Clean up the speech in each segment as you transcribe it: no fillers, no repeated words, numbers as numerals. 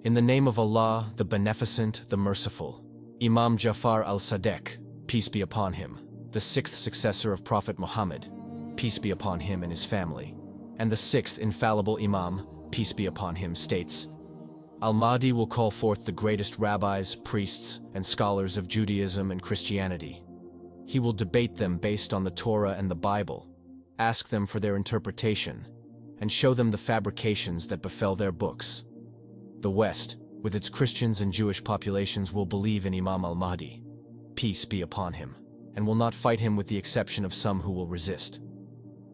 In the name of Allah, the Beneficent, the Merciful. Imam Jafar al-Sadiq, peace be upon him, the sixth successor of Prophet Muhammad, peace be upon him and his family, and the sixth infallible Imam, peace be upon him, states, Al Mahdi will call forth the greatest rabbis, priests, and scholars of Judaism and Christianity. He will debate them based on the Torah and the Bible, ask them for their interpretation, and show them the fabrications that befell their books. The West, with its Christians and Jewish populations, will believe in Imam Al Mahdi, peace be upon him, and will not fight him with the exception of some who will resist.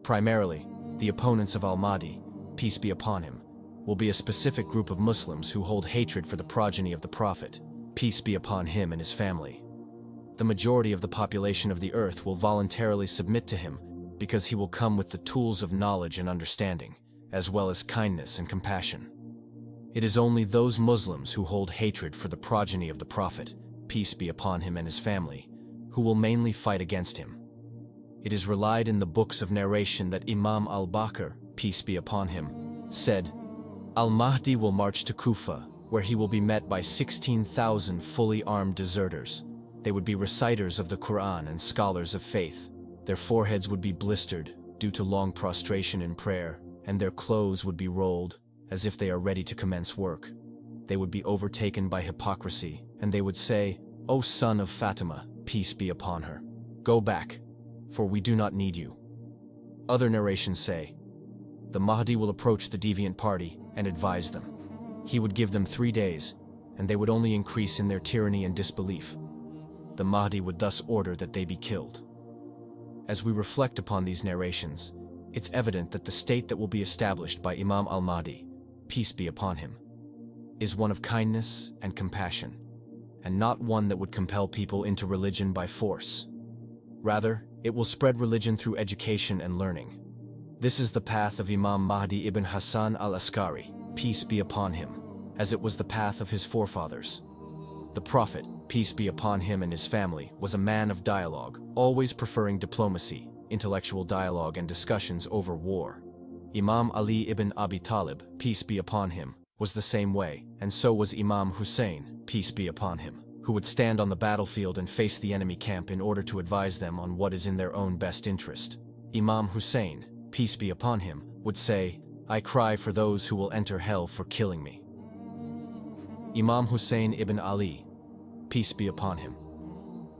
Primarily, the opponents of Al Mahdi, peace be upon him, will be a specific group of Muslims who hold hatred for the progeny of the Prophet, peace be upon him and his family. The majority of the population of the earth will voluntarily submit to him because he will come with the tools of knowledge and understanding, as well as kindness and compassion. It is only those Muslims who hold hatred for the progeny of the Prophet, peace be upon him and his family, who will mainly fight against him. It is relied in the books of narration that Imam al-Bakr, peace be upon him, said, Al-Mahdi will march to Kufa, where he will be met by 16,000 fully armed deserters. They would be reciters of the Quran and scholars of faith. Their foreheads would be blistered due to long prostration in prayer, and their clothes would be rolled as if they are ready to commence work. They would be overtaken by hypocrisy, and they would say, O son of Fatima, peace be upon her, go back, for we do not need you. Other narrations say, the Mahdi will approach the deviant party and advise them. He would give them 3 days, and they would only increase in their tyranny and disbelief. The Mahdi would thus order that they be killed. As we reflect upon these narrations, it's evident that the state that will be established by Imam Al Mahdi, peace be upon him, is one of kindness and compassion, and not one that would compel people into religion by force. Rather, it will spread religion through education and learning. This is the path of Imam Mahdi ibn Hassan al-Askari, peace be upon him, as it was the path of his forefathers. The Prophet, peace be upon him and his family, was a man of dialogue, always preferring diplomacy, intellectual dialogue and discussions over war. Imam Ali ibn Abi Talib, peace be upon him, was the same way, and so was Imam Hussein, peace be upon him, who would stand on the battlefield and face the enemy camp in order to advise them on what is in their own best interest. Imam Hussein, peace be upon him, would say, I cry for those who will enter hell for killing me. Imam Hussein ibn Ali, peace be upon him,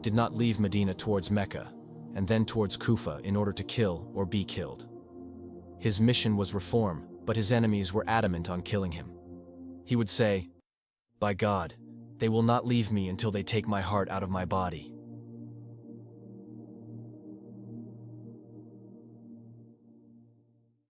did not leave Medina towards Mecca and then towards Kufa in order to kill or be killed. His mission was reform, but his enemies were adamant on killing him. He would say, by God, they will not leave me until they take my heart out of my body.